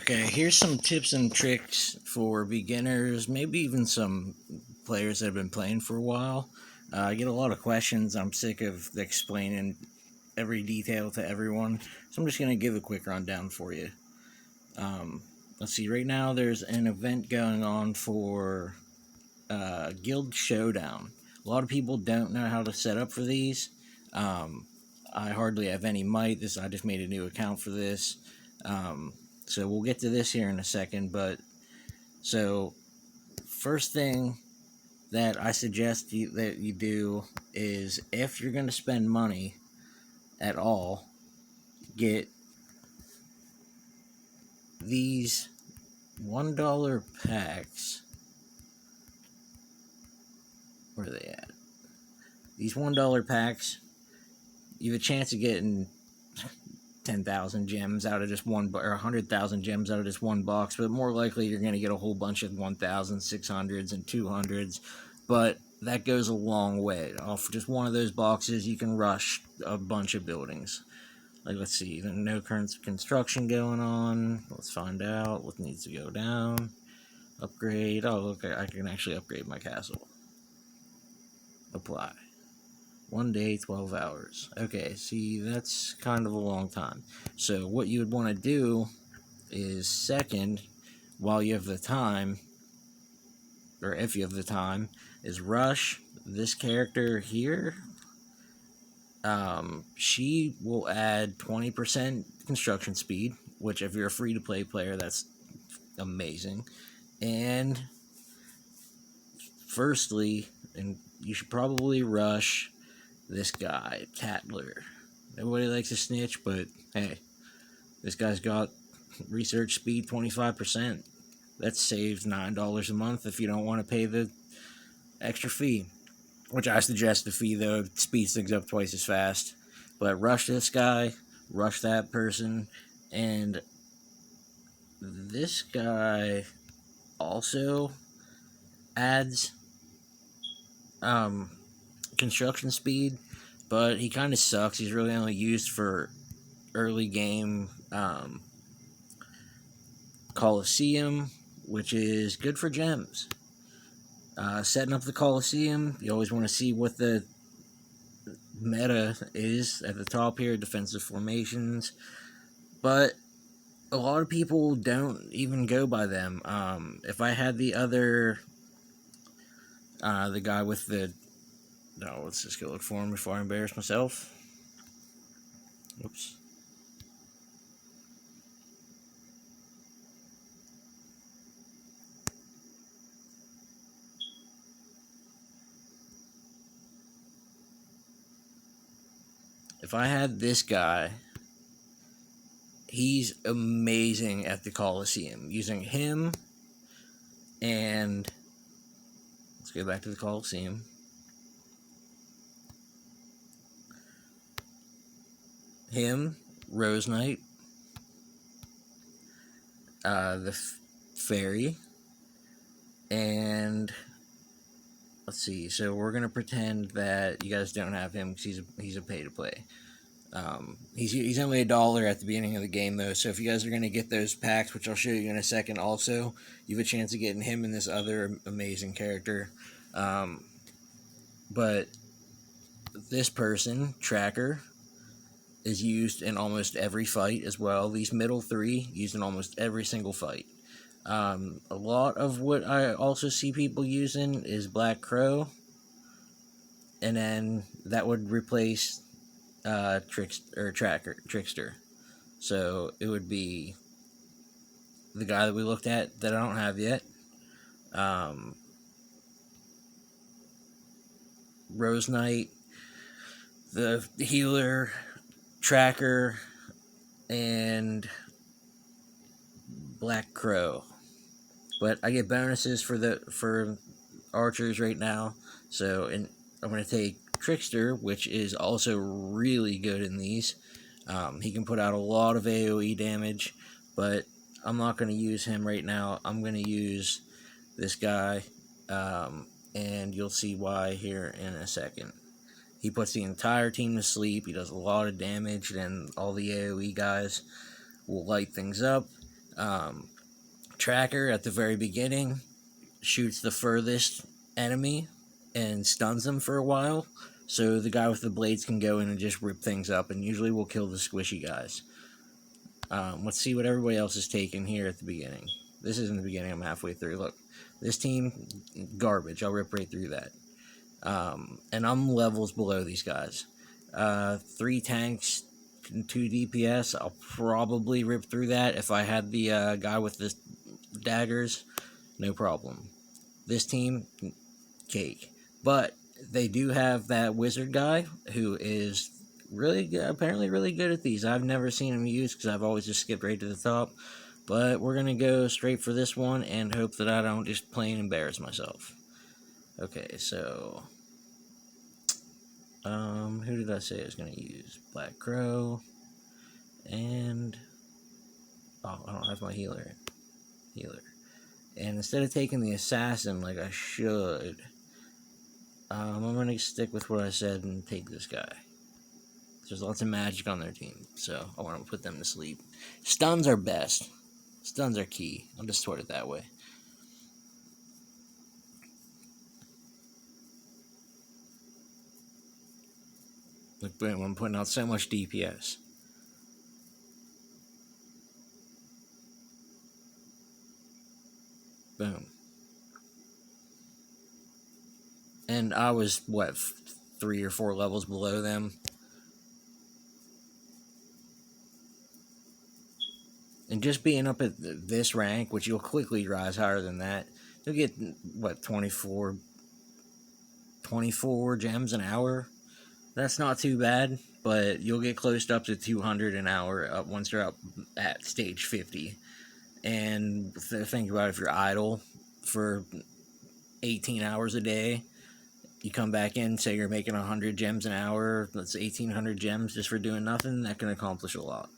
Okay, here's some tips and tricks for beginners, maybe even some players that have been playing for a while. I get a lot of questions. I'm sick of explaining every detail to everyone, so I'm just going to give a quick rundown for you. Let's see, right now there's an event going on for Guild Showdown. A lot of people don't know how to set up for these. I hardly have any might. I just made a new account for this. So we'll get to this here in a second, but so first thing that I suggest that you do is, if you're going to spend money at all, get these $1 packs. Where are they at? These $1 packs, you have a chance of getting 10,000 gems out of just one, or 100,000 gems out of just one box, but more likely you're going to get a whole bunch of 1,600s and 200s, but that goes a long way. Off just one of those boxes, you can rush a bunch of buildings. Like, let's see, no current construction going on. Let's find out what needs to go down. Upgrade. Oh, look, I can actually upgrade my castle. Apply. 1 day, 12 hours. Okay, see, that's kind of a long time. So what you would want to do is, second, while you have the time, or if you have the time, is rush this character here. She will add 20% construction speed, which if you're a free-to-play player, that's amazing. And firstly, and you should probably rush this guy, Tatler. Nobody likes a snitch, but hey, this guy's got research speed 25%. That saves $9 a month if you don't want to pay the extra fee, which I suggest the fee, though. Speeds things up twice as fast. But rush this guy, rush that person, and this guy also adds construction speed, but he kind of sucks. He's really only used for early game Coliseum, which is good for gems. Setting up the Coliseum, you always want to see what the meta is at the top here, defensive formations, but a lot of people don't even go by them. If I had the other, the guy with the, no, let's just go look for him before I embarrass myself. Oops. If I had this guy, he's amazing at the Coliseum. Using him, and let's go back to the Coliseum. Him, Rose Knight, the Fairy, and let's see. So we're gonna pretend that you guys don't have him because he's a pay to play. He's only $1 at the beginning of the game, though, so if you guys are going to get those packs, which I'll show you in a second also, you have a chance of getting him and this other amazing character. But this person, Tracker, is used in almost every fight as well. These middle three, used in almost every single fight. A lot of what I also see people using is Black Crow, and then that would replace Trickster. So it would be the guy that we looked at that I don't have yet. Rose Knight, the healer, Tracker, and Black Crow. But I get bonuses for archers right now. So, and I'm going to take Trickster, which is also really good in these. He can put out a lot of AoE damage, but I'm not going to use him right now. I'm going to use this guy, and you'll see why here in a second. He puts the entire team to sleep. He does a lot of damage, and all the AoE guys will light things up. Tracker at the very beginning shoots the furthest enemy and stuns them for a while, so the guy with the blades can go in and just rip things up, and usually will kill the squishy guys. Let's see what everybody else is taking here at the beginning. This isn't the beginning, I'm halfway through. Look, this team, garbage. I'll rip right through that. And I'm levels below these guys. 3 tanks, 2 DPS. I'll probably rip through that. If I had the guy with the daggers, no problem. This team, cake. But they do have that wizard guy who is really good, apparently really good at these. I've never seen him use because I've always just skipped right to the top. But we're going to go straight for this one and hope that I don't just plain embarrass myself. Okay, so who did I say I was going to use? Black Crow, and I don't have my healer. And instead of taking the assassin like I should, I'm going to stick with what I said and take this guy. There's lots of magic on their team, so I want to put them to sleep. Stuns are best. Stuns are key. I'll just sort it that way. Look, boom, I'm putting out so much DPS. Boom. And I was, 3 or 4 levels below them. And just being up at this rank, which you'll quickly rise higher than that, you'll get, 24 gems an hour. That's not too bad, but you'll get close up to 200 an hour once you're up at stage 50. And think about if you're idle for 18 hours a day, you come back in, say you're making 100 gems an hour, that's 1,800 gems just for doing nothing, that can accomplish a lot.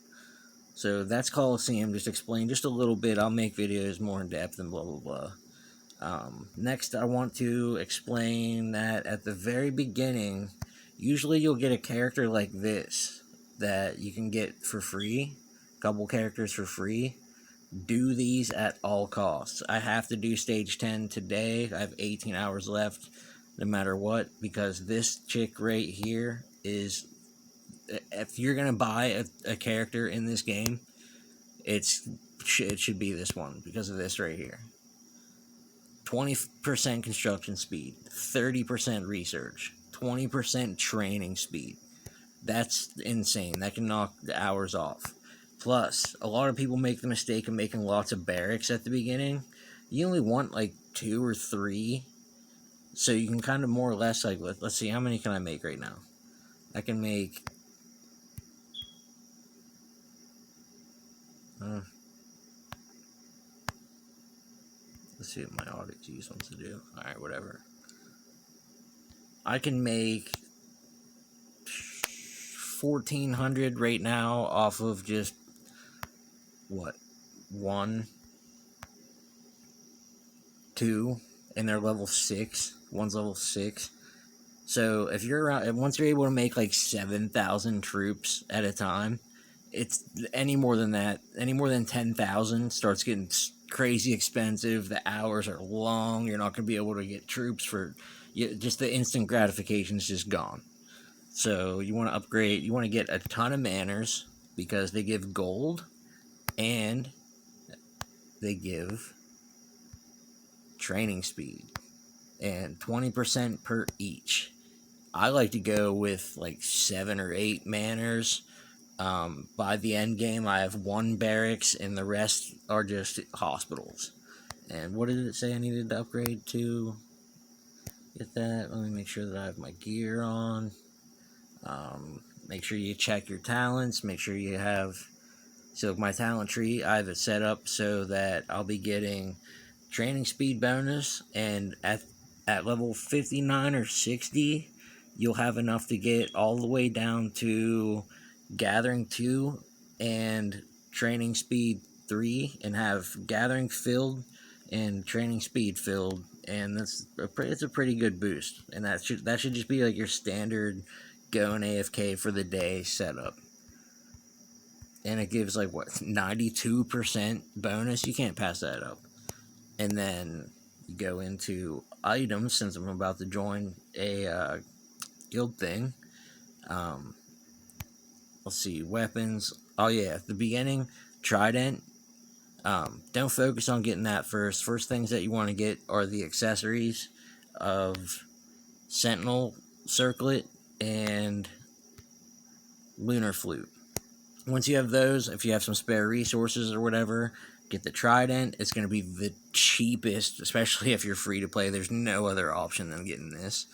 So that's Coliseum, just explain just a little bit. I'll make videos more in depth and blah, blah, blah. Next, I want to explain that at the very beginning, usually you'll get a character like this that you can get for free, a couple characters for free. Do these at all costs. I have to do stage 10 today. I have 18 hours left, no matter what, because this chick right here is, if you're going to buy a character in this game, it should be this one because of this right here. 20% construction speed, 30% research, 20% training speed. That's insane. That can knock the hours off. Plus, a lot of people make the mistake of making lots of barracks at the beginning. You only want like 2 or 3. So you can kind of more or less, like, let's see, how many can I make right now? I can make... let's see what my audit use wants to do. Alright, whatever. I can make 1,400 right now off of just, 1, 2, and they're level 6. One's level 6. So if you're around, once you're able to make like 7,000 troops at a time, it's any more than that, any more than 10,000 starts getting crazy expensive. The hours are long. You're not going to be able to get troops for, just the instant gratification is just gone. So you want to upgrade, you want to get a ton of manners because they give gold and they give training speed and 20% per each. I like to go with like 7 or 8 manners. By the end game, I have 1 barracks and the rest are just hospitals. And what did it say I needed to upgrade to get that? Let me make sure that I have my gear on. Make sure you check your talents. Make sure you have... So my talent tree, I have it set up so that I'll be getting training speed bonus, and at level 59 or 60, you'll have enough to get all the way down to gathering 2 and training speed 3, and have gathering filled and training speed filled, and it's a pretty good boost. And that should just be like your standard going AFK for the day setup. and it gives like what 92% bonus. You can't pass that up. And then you go into items, since I'm about to join a guild thing. Let's see, weapons. Oh yeah, at the beginning, trident. Don't focus on getting that first. First things that you want to get are the accessories of Sentinel Circlet and Lunar Flute. Once you have those, if you have some spare resources or whatever, get the trident. It's going to be the cheapest, especially if you're free to play. There's no other option than getting this.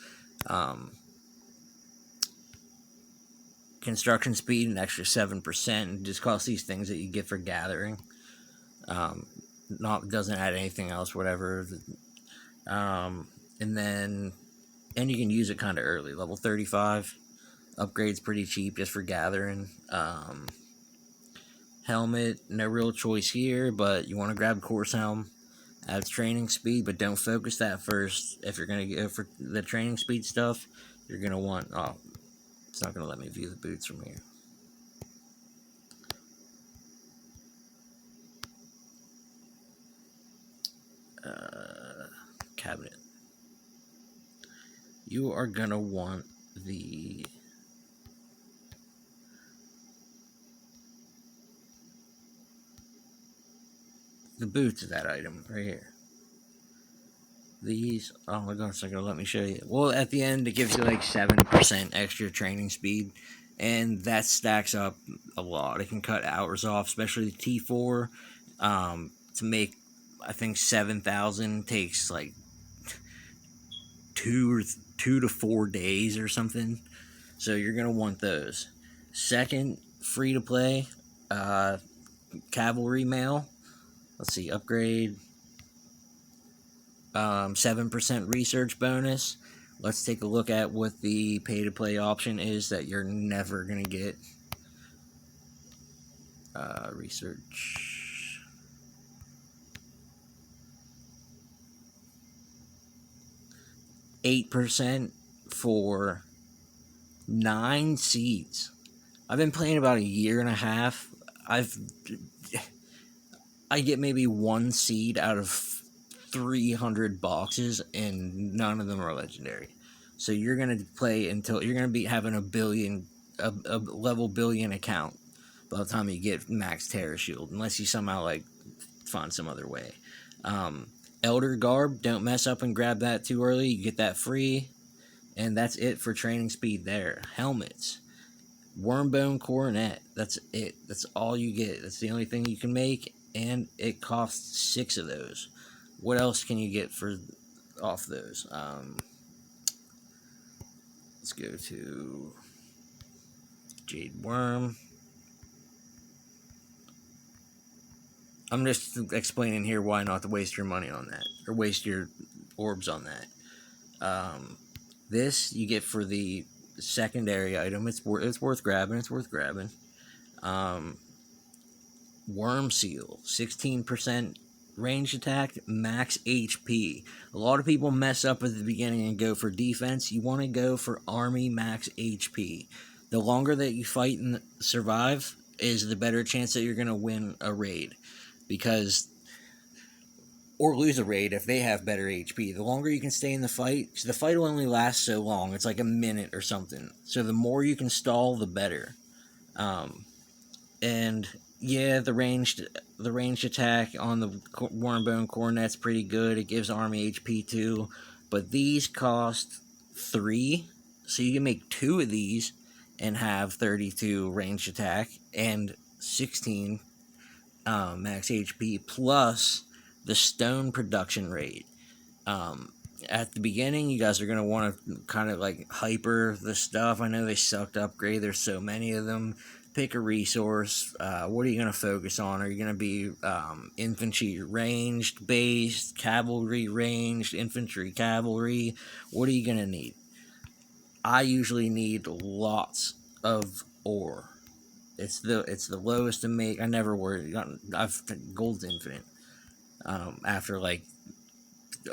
Construction speed, an extra 7%. Just costs these things that you get for gathering. Doesn't add anything else, whatever. And you can use it kind of early. Level 35. Upgrade's pretty cheap just for gathering. Helmet, no real choice here, but you want to grab Course Helm. Adds training speed, but don't focus that first. If you're going to go for the training speed stuff, you're going to want... Oh, it's not going to let me view the boots from here. Cabinet. You are going to want the... boots of that item right here. These, oh my gosh, it's not gonna let me show you. Well, at the end, it gives you like 7% extra training speed, and that stacks up a lot. It can cut hours off, especially the T4. To make, I think 7,000 takes like 2 to 4 days or something. So you're gonna want those. Second, free to play, cavalry mail. Let's see, upgrade, 7% research bonus. Let's take a look at what the pay-to-play option is that you're never going to get. Research. $8% for 9 seeds. I've been playing about a year and a half. I get maybe 1 seed out of 300 boxes, and none of them are legendary. So you're gonna play until you're gonna be having a level billion account by the time you get max Terra Shield, unless you somehow like find some other way. Elder Garb, don't mess up and grab that too early. You get that free, and that's it for training speed there. Helmets. Wormbone Coronet. That's it. That's all you get. That's the only thing you can make, and it costs 6 of those. What else can you get for off those? Let's go to Jade Worm. I'm just explaining here why not to waste your money on that, or waste your orbs on that. This you get for the secondary item. It's worth grabbing. It's worth grabbing. Worm Seal, 16% range attack, max HP. A lot of people mess up at the beginning and go for defense. You want to go for army max HP. The longer that you fight and survive is the better chance that you're going to win a raid, or lose a raid if they have better HP. The longer you can stay in the fight, so the fight will only last so long. It's like a minute or something. So the more you can stall, the better. And yeah, the ranged attack on the Wormbone Coronet's pretty good. It gives army HP too, but these cost 3, so you can make 2 of these and have 32 ranged attack and 16 max HP plus the stone production rate. At the beginning, you guys are going to want to kind of like hyper the stuff. I know they suck to upgrade. There's so many of them. Pick a resource. What are you going to focus on? Are you going to be infantry ranged based, cavalry ranged, infantry cavalry? What are you going to need? I usually need lots of ore. It's the lowest to make. I never worry. I've gold's infinite. After like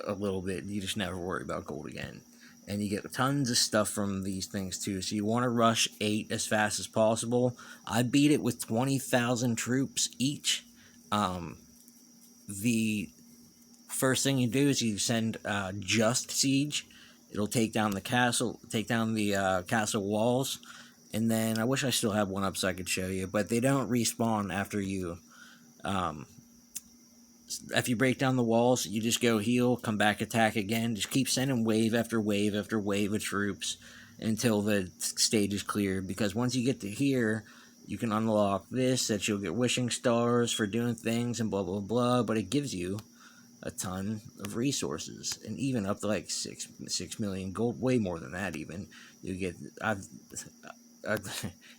a little bit, you just never worry about gold again. and you get tons of stuff from these things too. So you want to rush 8 as fast as possible. I beat it with 20,000 troops each. The first thing you do is you send just siege. It'll take down the castle, take down the castle walls, and then I wish I still had one up so I could show you, but they don't respawn after you. If you break down the walls, you just go heal, come back, attack again. Just keep sending wave after wave after wave of troops until the stage is cleared. Because once you get to here, you can unlock this, that you'll get wishing stars for doing things and blah blah blah. But it gives you a ton of resources, and even up to like 6 million gold, way more than that even. You get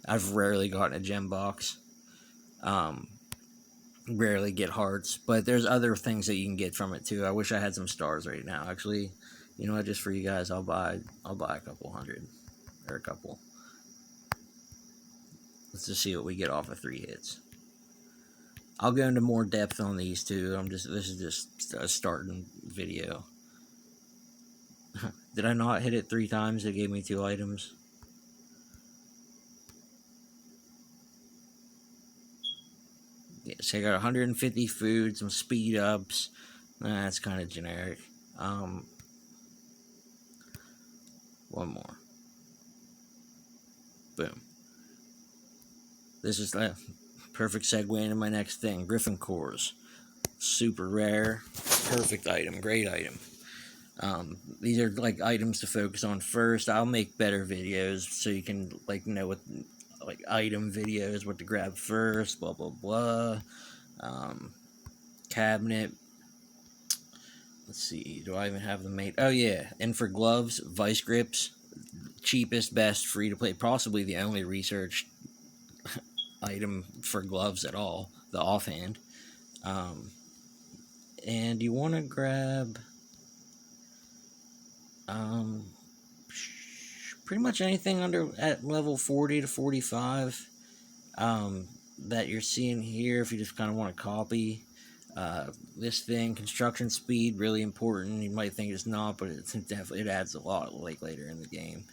I've rarely gotten a gem box. Rarely get hearts, but there's other things that you can get from it too. I wish I had some stars right now. Actually, you know what? Just for you guys, I'll buy a couple hundred or a couple. Let's just see what we get off of 3 hits. I'll go into more depth on these two. This is just a starting video. Did I not hit it 3 times? It gave me 2 items. Yeah, so I got 150 food, some speed ups. That's kind of generic. One more. Boom. This is the perfect segue into my next thing. Griffin Cores. Super rare. Perfect item. Great item. These are like items to focus on first. I'll make better videos so you can like know what like item videos, what to grab first, blah blah blah. Cabinet. Let's see, do I even have them made? Oh yeah, and for gloves, vice grips, cheapest, best, free to play, possibly the only researched item for gloves at all, the offhand. And you want to grab pretty much anything under at level 40 to 45 that you're seeing here. If you just kind of want to copy this thing, construction speed, really important. You might think it's not, but it's definitely, it adds a lot like later in the game.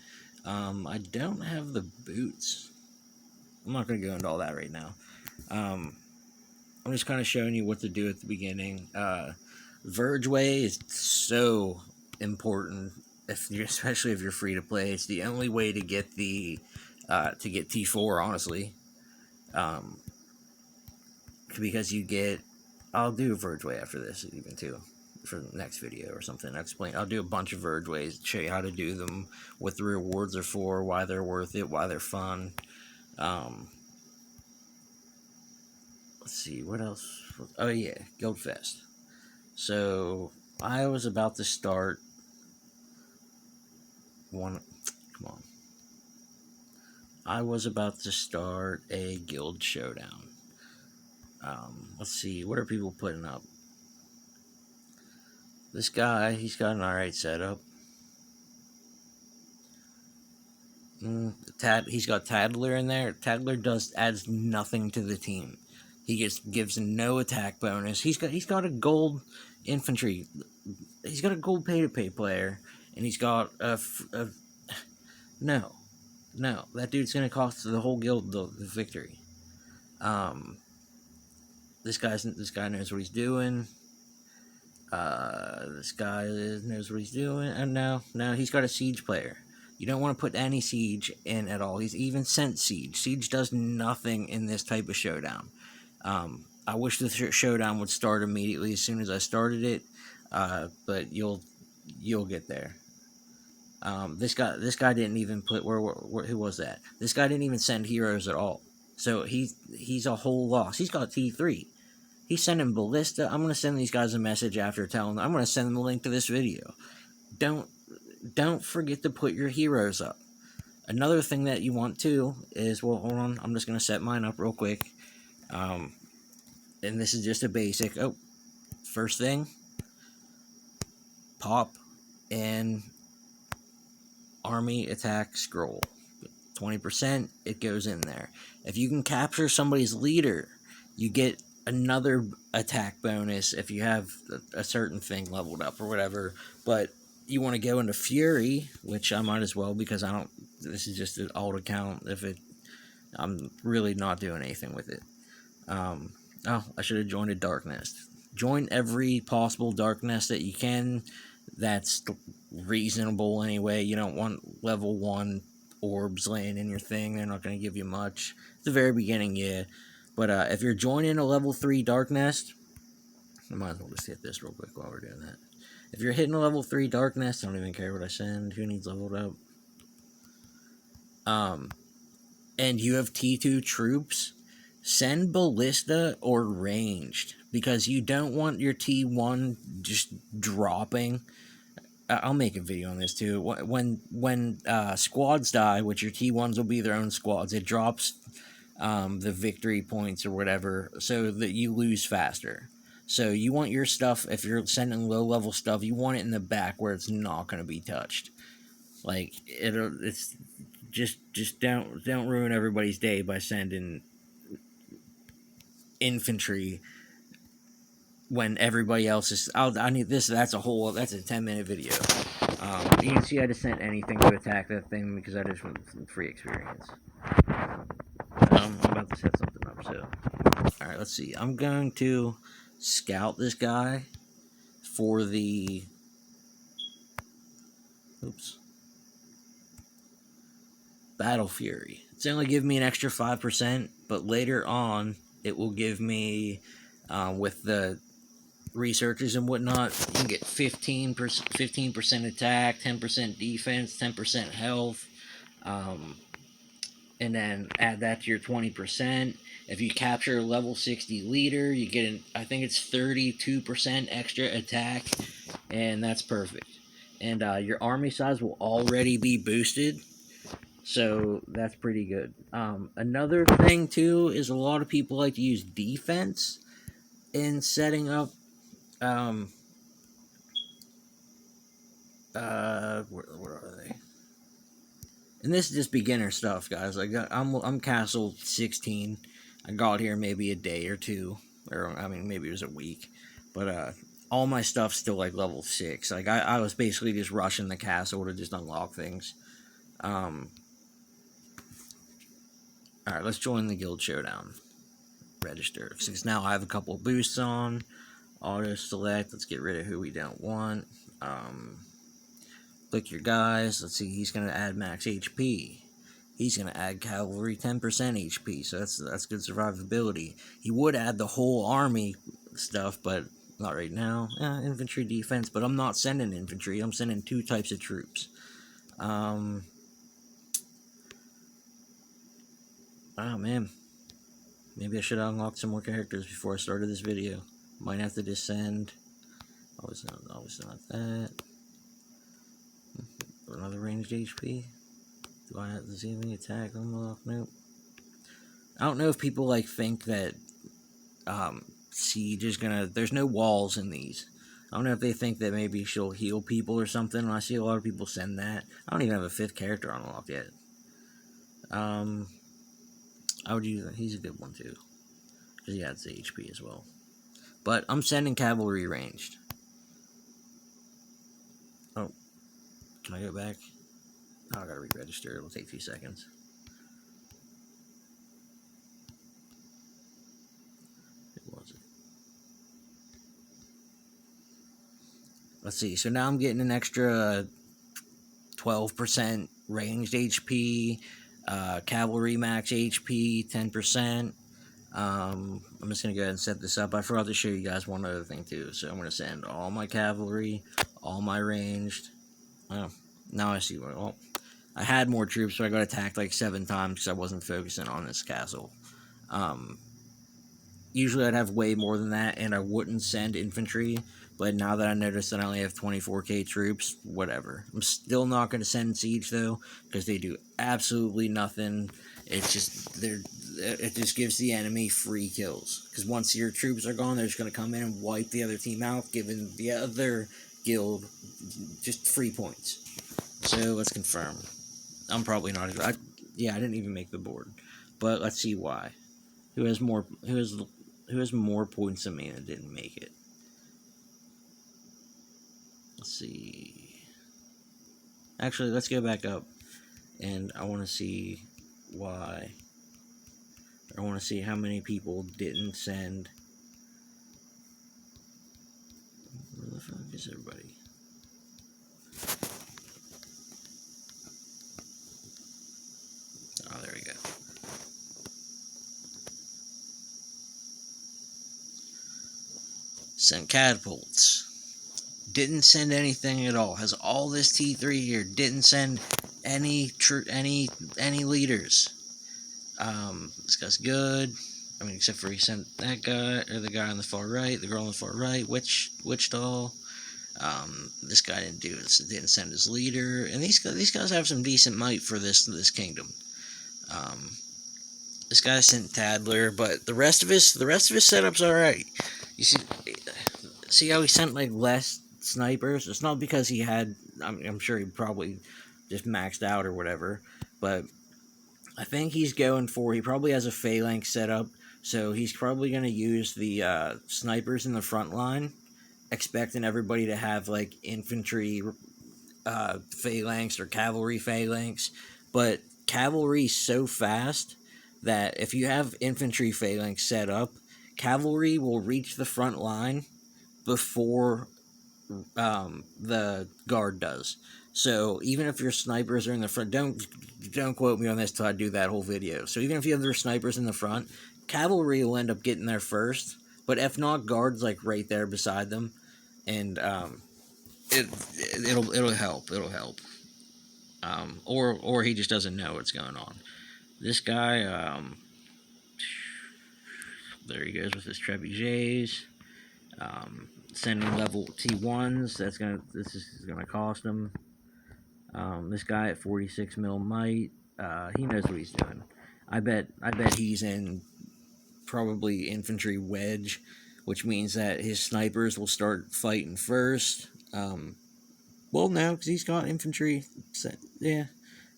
I don't have the boots. I'm not going to go into all that right now. I'm just kind of showing you what to do at the beginning. Vergeway is so important, especially if you're free to play. It's the only way to get the to get T4, honestly. Because you get, I'll do a Vergeway after this even too, for the next video or something. I'll do a bunch of Vergeways, show you how to do them, what the rewards are for, why they're worth it, why they're fun. Let's see, what else? Oh yeah, Guildfest. So I was about to start I was about to start a guild showdown. Let's see, what are people putting up? This guy, he's got an alright setup. He's got Tattler in there. Tattler adds nothing to the team. He gives no attack bonus. He's got a gold infantry. He's got a gold pay-to-pay player, and he's got no, that dude's gonna cost the whole guild the victory. This guy knows what he's doing. This guy knows what he's doing. And no, he's got a siege player. You don't want to put any siege in at all. He's even sent siege. Siege does nothing in this type of showdown. I wish the showdown would start immediately as soon as I started it, but you'll get there. This guy didn't even put who was that? This guy didn't even send heroes at all. So he's a whole loss. He's got T3. He's sending ballista. I'm gonna send these guys a message after telling them. I'm gonna send them a link to this video. Don't forget to put your heroes up. Another thing that you want too is, well, hold on, I'm just gonna set mine up real quick. And this is just a basic. Oh, first thing, pop and army attack scroll. 20%, it goes in there. If you can capture somebody's leader, you get another attack bonus if you have a certain thing leveled up or whatever. But you want to go into Fury, which I might as well, because I don't. This is just an old account. I'm really not doing anything with it. Oh, I should have joined a dark nest. Join every possible dark nest that you can. That's reasonable anyway. You don't want level 1 orbs laying in your thing. They're not going to give you much. At the very beginning, yeah. But if you're joining a level 3 dark nest, I might as well just hit this real quick while we're doing that. If you're hitting a level 3 dark nest, I don't even care what I send. Who needs leveled up? And you have T2 troops, send ballista or ranged, because you don't want your T1 just dropping. I'll make a video on this too. When squads die, which your T1s will be their own squads, it drops the victory points or whatever, so that you lose faster. So you want your stuff, if you're sending low level stuff, you want it in the back where it's not going to be touched. Like it's just don't ruin everybody's day by sending infantry when everybody else is. I need this. That's a 10-minute video. You can see I just sent anything to attack that thing because I just want some free experience. I'm about to set something up. So, all right, let's see. I'm going to scout this guy for the. Battle Fury. It's only giving me an extra 5%, but later on it will give me, with the researchers and whatnot, you can get 15% attack, 10% defense, 10% health, and then add that to your 20%. If you capture a level 60 leader, you get I think it's 32% extra attack, and that's perfect. And your army size will already be boosted. So that's pretty good. Another thing too is a lot of people like to use defense in setting up. Where are they? And this is just beginner stuff, guys. I'm castle 16. I got here maybe a day or two, or I mean maybe it was a week, but all my stuff's still like level 6. Like I was basically just rushing the castle to just unlock things. Alright, let's join the guild showdown. Register. Since now I have a couple of boosts on. Auto select. Let's get rid of who we don't want. Click your guys. Let's see. He's going to add max HP. He's going to add cavalry 10% HP. So that's good survivability. He would add the whole army stuff, but not right now. Infantry defense, but I'm not sending infantry. I'm sending 2 types of troops. Oh man, maybe I should have unlocked some more characters before I started this video. Might have to descend. Always not that. Another ranged HP. Do I have to see any attack unlock? Nope. I don't know if people think that Siege is gonna. There's no walls in these. I don't know if they think that maybe she'll heal people or something. I see a lot of people send that. I don't even have a 5th character unlocked yet. I would use that. He's a good one too, because he adds the HP as well. But I'm sending cavalry ranged. Oh, can I go back? Oh, I gotta re-register. It'll take a few seconds. Who was it? Let's see. So now I'm getting an extra 12% ranged HP. Cavalry max HP 10%. I'm just gonna go ahead and set this up. I forgot to show you guys one other thing too, so I'm gonna send all my cavalry, all my ranged. Oh, now I see. Well, I had more troops, so I got attacked like 7 times because I wasn't focusing on this castle. Usually I'd have way more than that, and I wouldn't send infantry. But now that I noticed that I only have 24k troops, whatever. I'm still not going to send siege though, because they do absolutely nothing. It's just it just gives the enemy free kills. Because once your troops are gone, they're just going to come in and wipe the other team out, giving the other guild just free points. So let's confirm. I'm probably not. I didn't even make the board, but let's see why. Who has more points than me and didn't make it? Let's see. Actually, let's go back up, and I want to see why. I want to see how many people didn't send. Where the fuck is everybody? Oh, there we go. Sent catapults. Didn't send anything at all. Has all this T3 here. Didn't send any leaders. This guy's good. I mean, except for he sent that guy, or the guy on the far right, the girl on the far right, witch doll. This guy didn't send his leader, and these guys have some decent might for this kingdom. This guy sent Tadler, but the rest of his setup's all right. You see how he sent like less snipers? It's not because he had. I'm sure he probably just maxed out or whatever, but I think he's going for. He probably has a phalanx set up, so he's probably going to use the snipers in the front line, expecting everybody to have like infantry phalanx or cavalry phalanx, but cavalry's so fast that if you have infantry phalanx set up, cavalry will reach the front line before the guard does. So even if your snipers are in the front, don't quote me on this till I do that whole video. So even if you have their snipers in the front, cavalry will end up getting there first. But if not, guards like right there beside them, and it'll help. It'll help. Or he just doesn't know what's going on. This guy, there he goes with his trebuchets. Sending level T1s. This is gonna cost him. This guy at 46 mil might. He knows what he's doing. I bet he's in probably infantry wedge, which means that his snipers will start fighting first. Well, no, because he's got infantry. Yeah,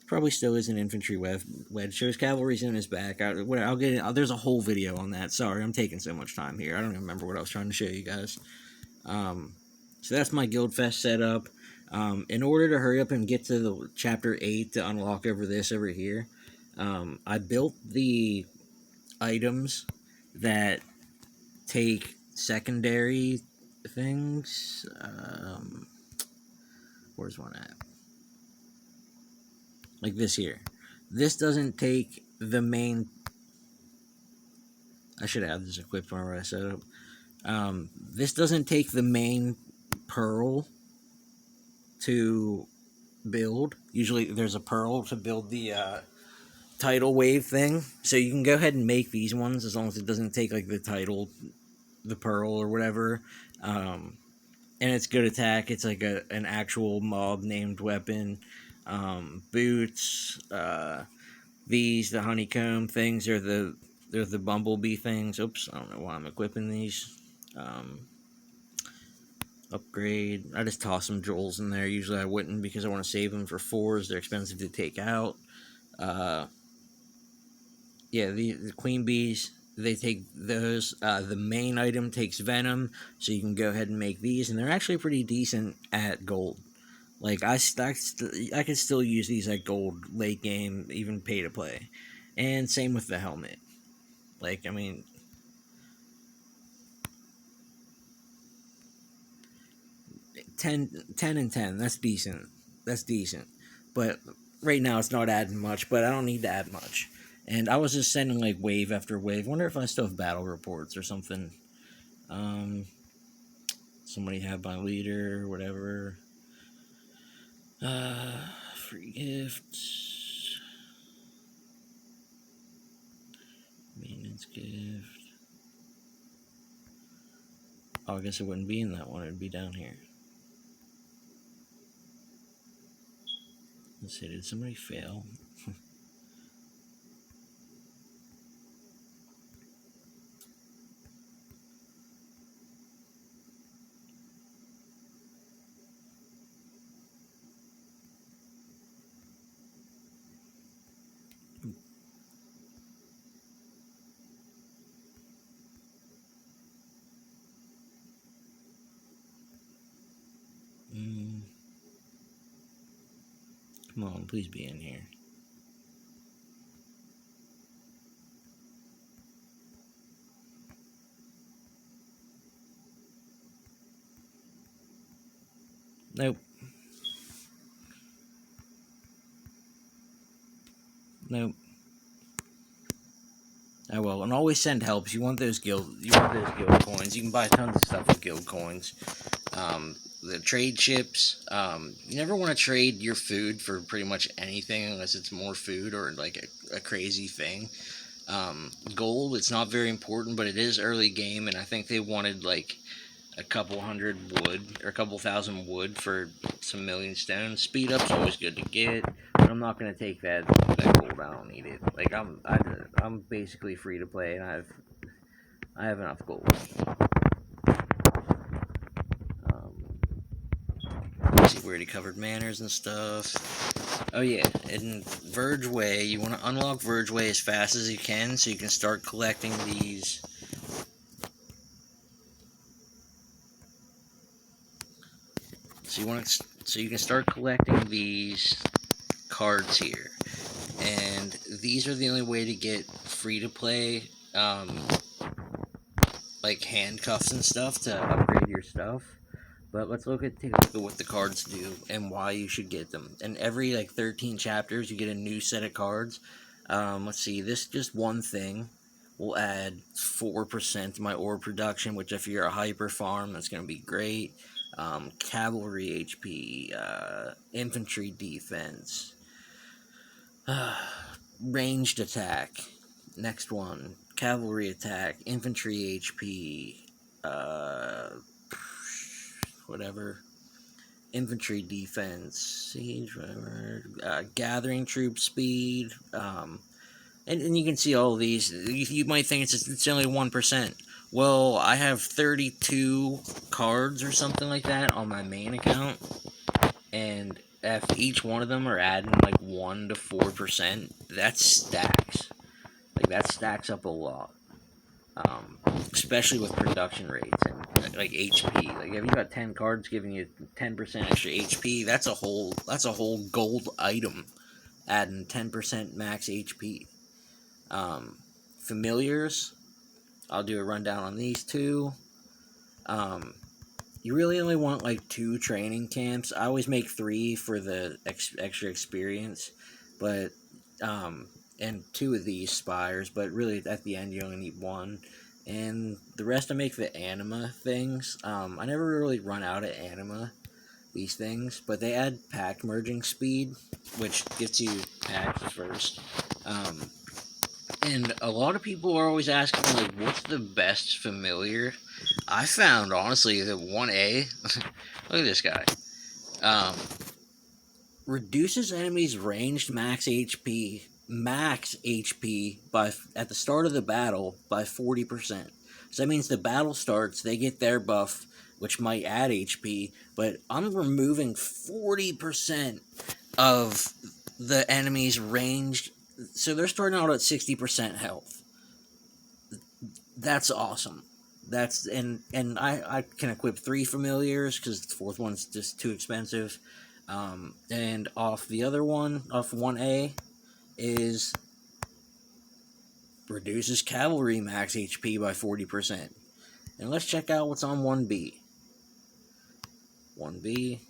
probably still is an infantry wedge. Shows cavalry's in his back. I'll get it. There's a whole video on that. Sorry, I'm taking so much time here. I don't even remember what I was trying to show you guys. So that's my Guildfest setup. In order to hurry up and get to the chapter 8 to unlock over here, I built the items that take secondary things. Where's one at? Like this here. This doesn't take the main. I should have this equipped whenever I set up. This doesn't take the main pearl to build. Usually there's a pearl to build the tidal wave thing. So you can go ahead and make these ones as long as it doesn't take like the pearl or whatever. And it's good attack. It's like an actual mob named weapon. Boots. These, the honeycomb things, they're the bumblebee things. Oops, I don't know why I'm equipping these. Upgrade. I just toss some jewels in there. Usually I wouldn't because I want to save them for 4s. They're expensive to take out. Yeah, the queen bees, they take those. The main item takes venom, so you can go ahead and make these, and they're actually pretty decent at gold. Like, I could still use these at gold late game, even pay to play. And same with the helmet. Like, I mean, 10 and 10, that's decent. That's decent. But right now it's not adding much, but I don't need to add much. And I was just sending like wave after wave. Wonder if I still have battle reports or something. Somebody have my leader or whatever. Free gifts. Maintenance gift. Oh, I guess it wouldn't be in that one. It'd be down here. Let's see, did somebody fail? Come on, please be in here. Nope. Nope. Oh well, and always send helps. You want those guild coins. You can buy tons of stuff with guild coins. The trade ships. You never want to trade your food for pretty much anything unless it's more food or like a crazy thing. Gold, it's not very important, but it is early game, and I think they wanted like a couple hundred wood or a couple thousand wood for some million stones. Speed up's always good to get, but I'm not gonna take that gold. I don't need it. Like I'm basically free to play, and I have enough gold. Let's see, we already covered manners and stuff. Oh yeah, in Verge Way, you want to unlock Verge Way as fast as you can, so you can start collecting these. So you can start collecting these cards here, and these are the only way to get free to play, like handcuffs and stuff to upgrade your stuff. But let's take a look at what the cards do and why you should get them. And every like 13 chapters, you get a new set of cards. Let's see, this just one thing will add 4% to my ore production, which if you're a hyper farm, that's going to be great. Cavalry HP, infantry defense, ranged attack. Next one, cavalry attack, infantry HP, whatever, infantry defense, siege, whatever, gathering troop speed, and you can see all of these. You might think it's only 1%. Well, I have 32 cards or something like that on my main account, and if each one of them are adding like 1 to 4%, that stacks. Like, that stacks up a lot. Especially with production rates and like HP. Like, if you got 10 cards giving you 10% extra HP, that's a whole gold item, adding 10% max HP. Familiars, I'll do a rundown on these two. You really only want like 2 training camps. I always make 3 for the extra experience, but and 2 of these spires, but really at the end you only need 1. And the rest I make the anima things. I never really run out of anima, these things, but they add pack merging speed, which gets you packs first. And a lot of people are always asking, like, what's the best familiar? I found, honestly, that 1A, look at this guy, reduces enemies' ranged max HP by at the start of the battle by 40%. So that means the battle starts, they get their buff, which might add HP, but I'm removing 40% of the enemy's ranged. So they're starting out at 60% health. That's awesome. That's and I can equip 3 familiars because the 4th one's just too expensive. And off the other one, off 1A, is reduces cavalry max HP by 40%. And let's check out what's on 1B. 1B.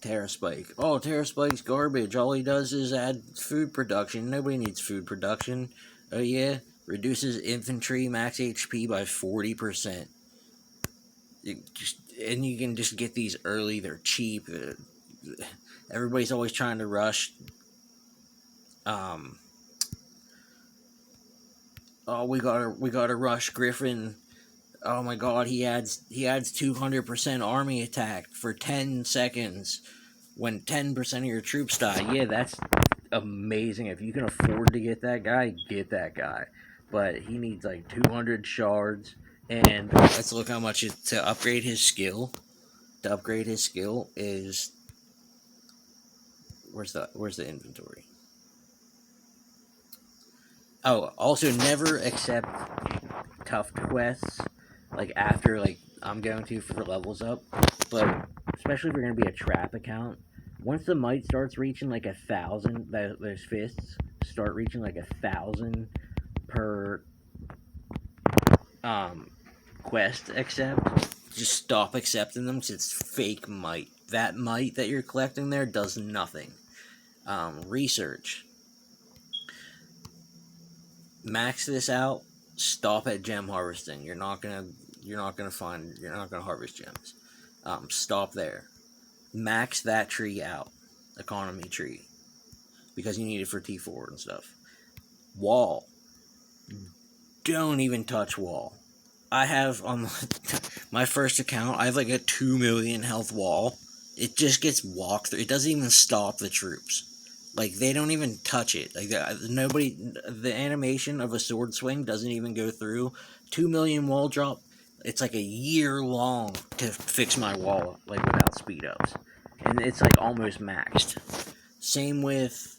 Terra Spike. Oh, Terra Spike's garbage. All he does is add food production. Nobody needs food production. Oh yeah? Reduces infantry max HP by 40%. And you can just get these early. They're cheap. Everybody's always trying to rush. Oh, we gotta rush Griffin. Oh my god, he adds 200% army attack for 10 seconds when 10% of your troops die. Yeah, that's amazing. If you can afford to get that guy, get that guy. But he needs like 200 shards, and let's look how much to upgrade his skill. To upgrade his skill is where's the inventory? Oh, also never accept tough quests like after like I'm going to for levels up, but especially if you're going to be a trap account, once the might starts reaching like 1,000, those fists start reaching like 1,000 per quest accept, just stop accepting them because it's fake might. That might that you're collecting there does nothing. Research. Max this out. Stop at gem harvesting. You're not gonna harvest gems. Stop there. Max that tree out. Economy tree. Because you need it for T4 and stuff. Wall. Don't even touch wall. I have on my first account, I have like a 2 million health wall. It just gets walked through. It doesn't even stop the troops. Like, they don't even touch it. Like, the animation of a sword swing doesn't even go through. 2 million wall drop, it's like a year long to fix my wall, like, without speed ups. And it's like almost maxed. Same with,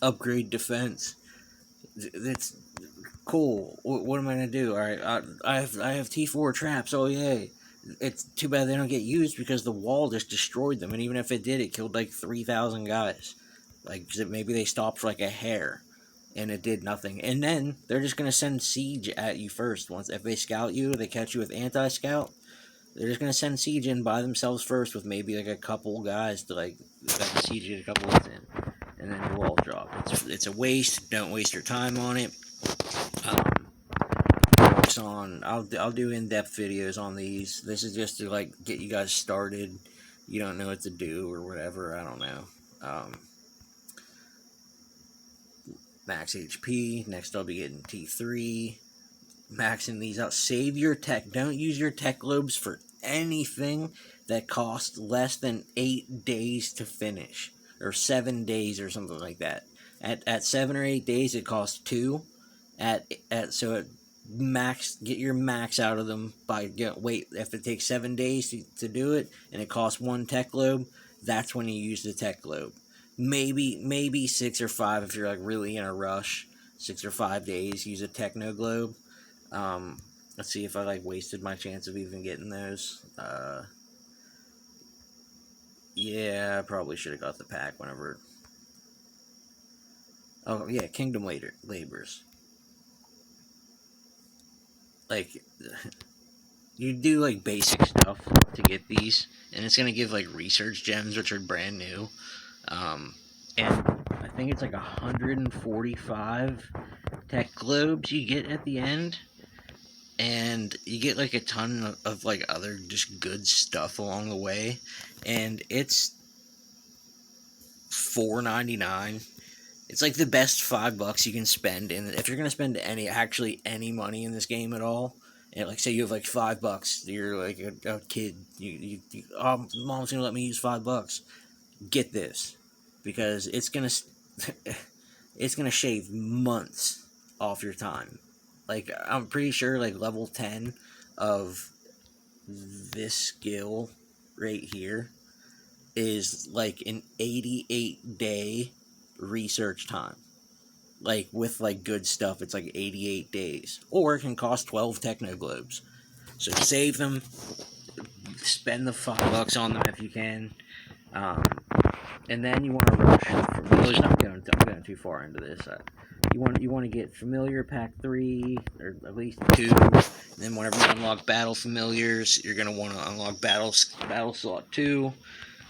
upgrade defense. It's cool. What am I gonna do? All right, I have T4 traps. Oh yay! It's too bad they don't get used because the wall just destroyed them. And even if it did, it killed like 3,000 guys. Like maybe they stopped for like a hair, and it did nothing. And then they're just gonna send siege at you first. Once if they scout you, they catch you with anti-scout. They're just gonna send siege in by themselves first with maybe like a couple guys to like siege get a couple hits in, and then your wall drop. It's a waste. Don't waste your time on it. Focus on. I'll do in-depth videos on these. This is just to like get you guys started. You don't know what to do or whatever. I don't know. Max HP. Next I'll be getting T3. Maxing these out. Save your tech. Don't use your tech globes for anything that costs less than 8 days to finish, or 7 days or something like that. At 7 or 8 days, it costs 2. So it get your max out of them by wait. If it takes 7 days to do it and it costs 1 tech globe, that's when you use the tech globe. Maybe 6 or 5 if you're like really in a rush. 6 or 5 days, use a techno globe. Let's see if I like wasted my chance of even getting those. Yeah, I probably should have got the pack whenever. Oh yeah, Kingdom Labors. Like, you do like basic stuff to get these, and it's gonna give like research gems, which are brand new. And I think it's like 145 tech globes you get at the end. And you get like a ton of like other just good stuff along the way, and it's $4.99. It's like the best $5 you can spend, and if you're gonna spend any money in this game at all, and like say you have like $5, you're like a kid, mom's gonna let me use $5. Get this, because it's gonna it's gonna shave months off your time. Like, I'm pretty sure, like, level 10 of this skill right here is, like, an 88-day research time. Like, with, like, good stuff, it's, like, 88 days. Or it can cost 12 techno globes. So save them. Spend the $5 on them if you can. And then you want to rush. I'm going too far into this. You want to get familiar pack 3 or at least 2. And then whenever you unlock battle familiars, you're gonna want to unlock battle slot 2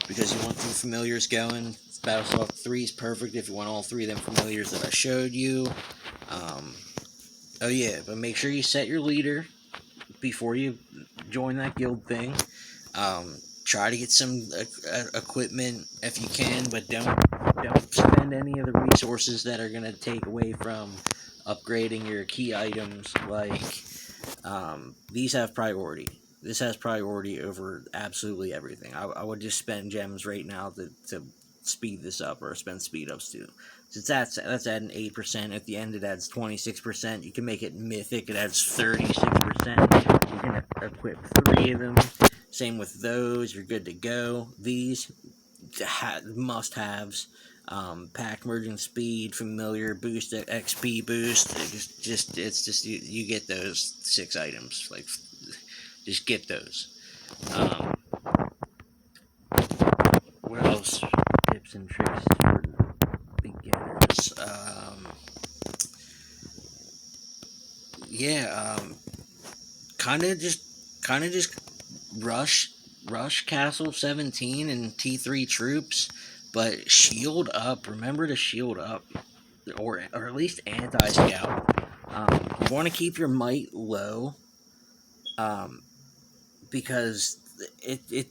because you want the familiars going. Battle slot 3 is perfect if you want all 3 of them familiars that I showed you. Oh yeah, but make sure you set your leader before you join that guild thing. Try to get some equipment if you can, but don't spend any of the resources that are going to take away from upgrading your key items. Like, these have priority. This has priority over absolutely everything. I would just spend gems right now to speed this up, or spend speed ups too. Since that's adding 8%. At the end, it adds 26%. You can make it mythic. It adds 36%. You can equip 3 of them. Same with those. You're good to go. These must-haves. Pack merging speed, familiar boost, XP boost. You get those 6 items. Like, Just get those. What else? Tips and tricks for beginners. Yeah. Kind of just rush Castle 17 and T3 troops, but shield up. Remember to shield up, or at least anti scout. You want to keep your might low, um, because it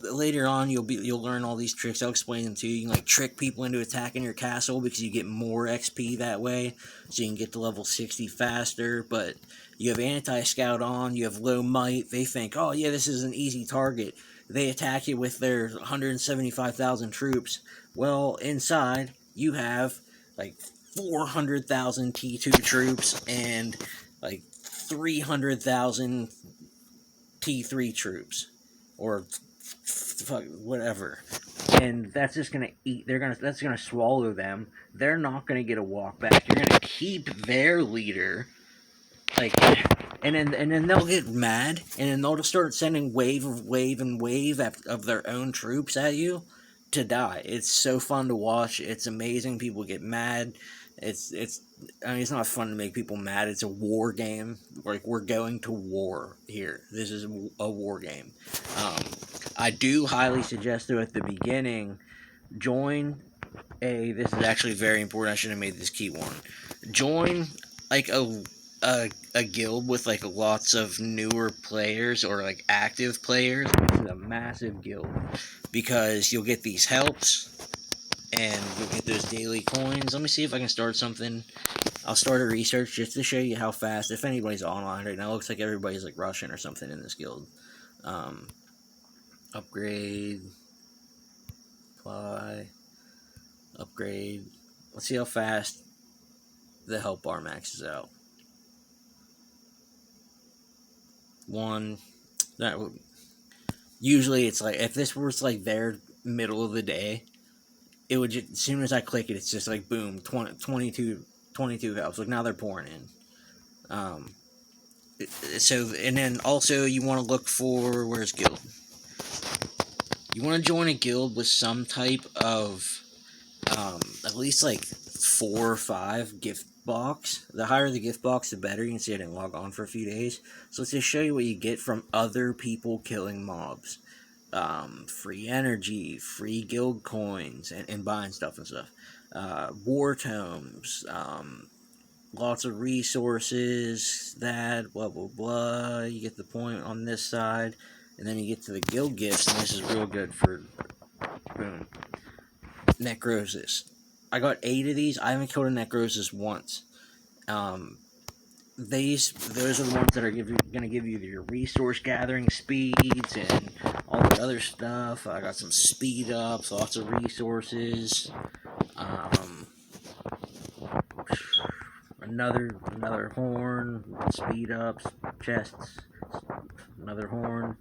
later on you'll learn all these tricks. I'll explain them to you. You can like trick people into attacking your castle because you get more XP that way, so you can get to level 60 faster. But you have anti-scout on, you have low might. They think, oh yeah, this is an easy target. They attack you with their 175,000 troops. Well, inside you have like 400,000 T2 troops and like 300,000 T3 troops, or whatever, and that's just gonna eat. That's gonna swallow them. They're not gonna get a walk back. You're gonna keep their leader, like, and then they'll get mad, and then they'll start sending wave of their own troops at you to die. It's so fun to watch. It's amazing. People get mad. I mean, it's not fun to make people mad. It's a war game. Like, we're going to war here. This is a war game. I do highly suggest, though, at the beginning, join this is actually very important. I should have made this key one. Join, like, a guild with, like, lots of newer players or, like, active players. This is a massive guild because you'll get these helps and you'll get those daily coins. Let me see if I can start something. I'll start a research just to show you how fast, if anybody's online right now. It looks like everybody's like Russian or something in this guild. Upgrade, apply, upgrade. Let's see how fast the help bar maxes out. Usually it's like, if this was like their middle of the day, it would just, as soon as I click it, it's just like boom, 22 helps. Like, now they're pouring in. So, and then also you want to look for, where's guild? You want to join a guild with some type of, at least like 4 or 5 gift box. The higher the gift box, the better. You can see I didn't log on for a few days. So let's just show you what you get from other people killing mobs. Free energy, free guild coins, and buying stuff and stuff. War tomes, lots of resources, that, blah, blah, blah. You get the point on this side. And then you get to the guild gifts, and this is real good for, boom, necrosis. I got 8 of these. I haven't killed a necrosis once. Those are the ones that are going to give you your resource gathering speeds and all the other stuff. I got some speed ups, lots of resources. Another horn, speed ups, chests, another horn.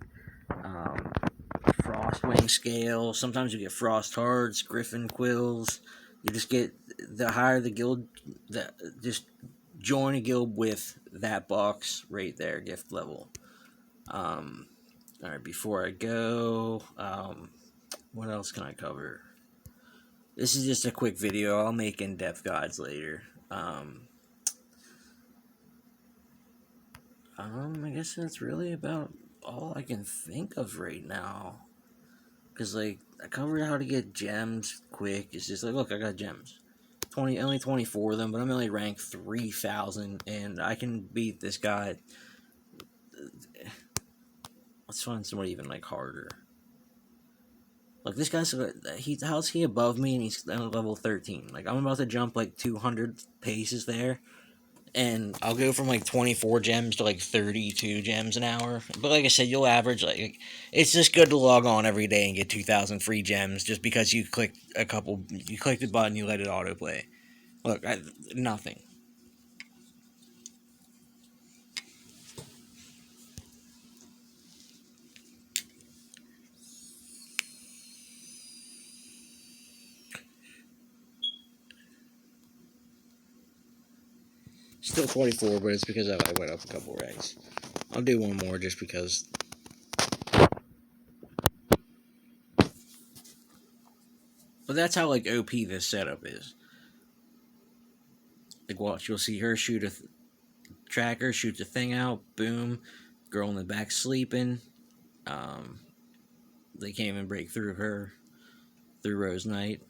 Frostwing scale. Sometimes you get frost hearts, Griffin quills. You just get, the higher the guild, just join a guild with that box right there, gift level. Alright, before I go, what else can I cover? This is just a quick video. I'll make in-depth guides later. I guess that's really about all I can think of right now. Because, like, I covered how to get gems quick. It's just like, look, I got gems. Only 24 of them, but I'm only ranked 3,000, and I can beat this guy. Let's find somebody even, like, harder. Like, this guy's, how's he above me, and he's on level 13? Like, I'm about to jump, like, 200 paces there. And I'll go from like 24 gems to like 32 gems an hour. But like I said, you'll average, like, it's just good to log on every day and get 2,000 free gems just because you click the button, you let it autoplay. Look, nothing. Still 24, but it's because I went up a couple ranks. I'll do one more just because But that's how like OP this setup is. Like watch, you'll see her shoot a tracker, shoot the thing out, boom, girl in the back sleeping. Um, they can't even break through her through Rose Knight.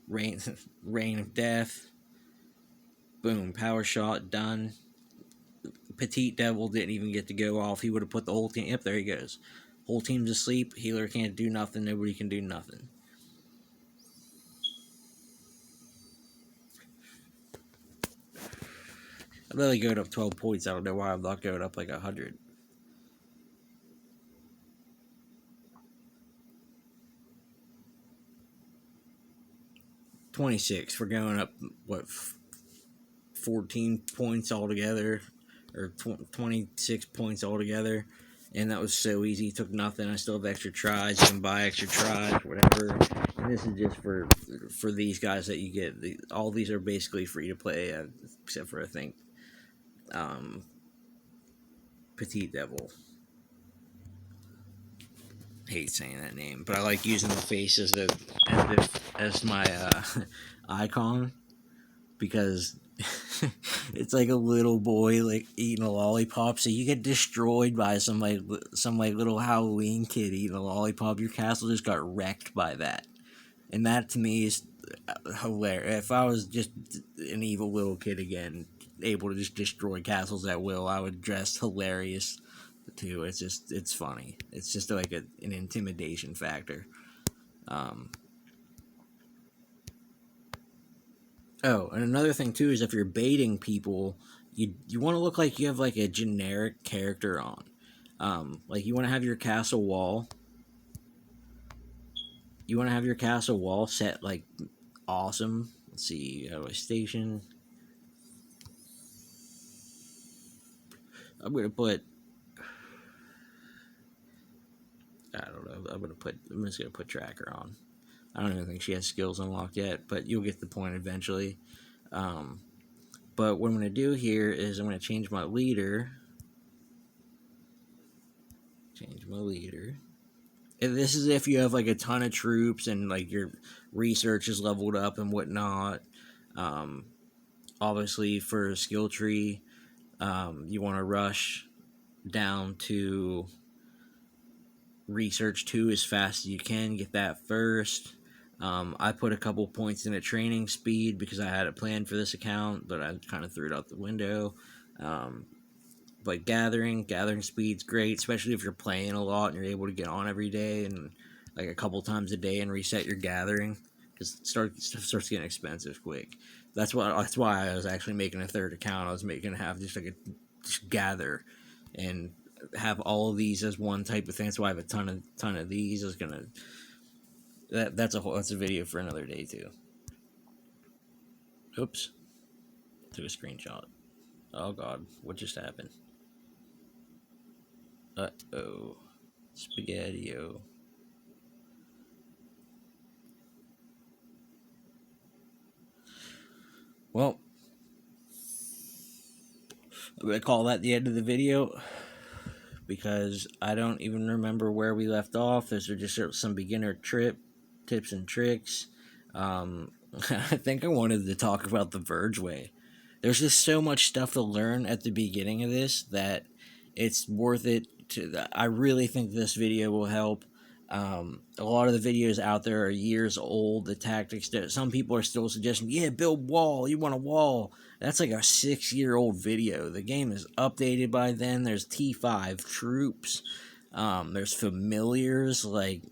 Rain, rain of death. Boom, power shot done. Petite Devil didn't even get to go off. He would have put the whole team. Yep, there he goes. Whole team's asleep. Healer can't do nothing. Nobody can do nothing. I really going up 12 points. I don't know why I'm not going up like 100. $26. We're going up, what, 14 points altogether, or 26 points altogether, and that was so easy. Took nothing. I still have extra tries. You can buy extra tries, whatever. And this is just for these guys that you get. All these are basically free to play, except for I think Petite Devil. Hate saying that name, but I like using the face as my icon, because it's like a little boy like eating a lollipop, so you get destroyed by some little Halloween kid eating a lollipop. Your castle just got wrecked by that, and that to me is hilarious. If I was just an evil little kid again, able to just destroy castles at will, I would dress hilarious too. It's funny. It's just like an intimidation factor. Oh, and another thing too is if you're baiting people, you want to look like you have like a generic character on. Like you want to have your castle wall. You want to have your castle wall set like awesome. Let's see, how do I station? I'm gonna put. I don't know. I'm just gonna put tracker on. I don't even think she has skills unlocked yet, but you'll get the point eventually. But what I'm going to do here is I'm going to change my leader. And this is if you have like a ton of troops and like your research is leveled up and whatnot. Obviously, for a skill tree, you want to rush down to research 2 as fast as you can. Get that first. I put a couple points into training speed because I had it planned for this account, but I kind of threw it out the window. But gathering speed's great, especially if you're playing a lot and you're able to get on every day and like a couple times a day and reset your gathering, because stuff starts getting expensive quick. That's why I was actually making a third account. I was making have just gather and have all of these as one type of thing. That's why I have a ton of these. Is gonna that's a video for another day too. Oops, took a screenshot. Oh god, what just happened? Uh-oh. Spaghetti-o. Well, I'm going to call that the end of the video, because I don't even remember where we left off. Those are just some beginner tips and tricks. I think I wanted to talk about the Verge Way. There's just so much stuff to learn at the beginning of this that it's worth it. I really think this video will help. A lot of the videos out there are years old. The tactics that some people are still suggesting, yeah, build wall. You want a wall. That's like a 6-year-old video. The game is updated by then. There's T5 troops. There's familiars. Like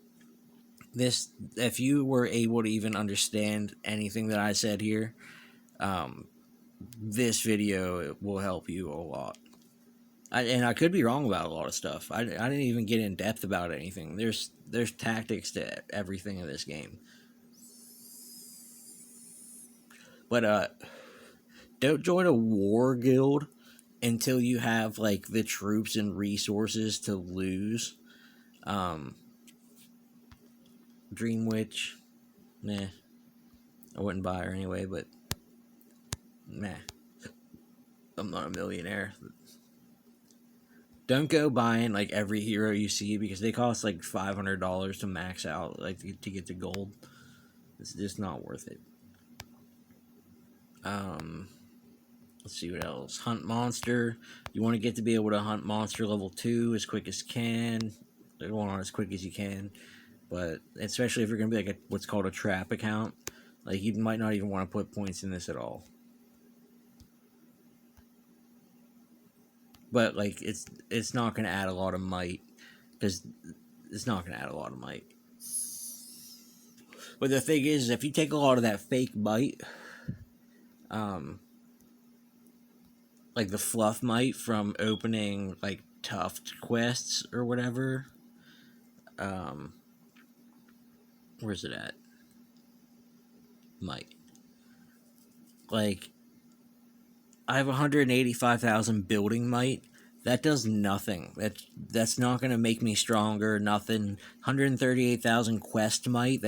this, if you were able to even understand anything that I said here, this video will help you a lot. And I could be wrong about a lot of stuff. I didn't even get in depth about anything. There's tactics to everything in this game. But don't join a war guild until you have like the troops and resources to lose. Dream Witch, nah, I wouldn't buy her anyway. But nah, I'm not a millionaire. Don't go buying like every hero you see, because they cost like $500 to max out, like to get to gold. It's just not worth it. Let's see what else. Hunt monster. You want to get to be able to hunt monster level 2 as quick as can. Go on as quick as you can. But especially if you're going to be like what's called a trap account. Like, you might not even want to put points in this at all. But, like, it's not going to add a lot of might. Because it's not going to add a lot of might. But the thing is, if you take a lot of that fake might, like the fluff might from opening, like, Tuft quests or whatever, where's it at? Might. Like, I have 185,000 building might. That does nothing. That's not going to make me stronger, nothing. 138,000 quest might.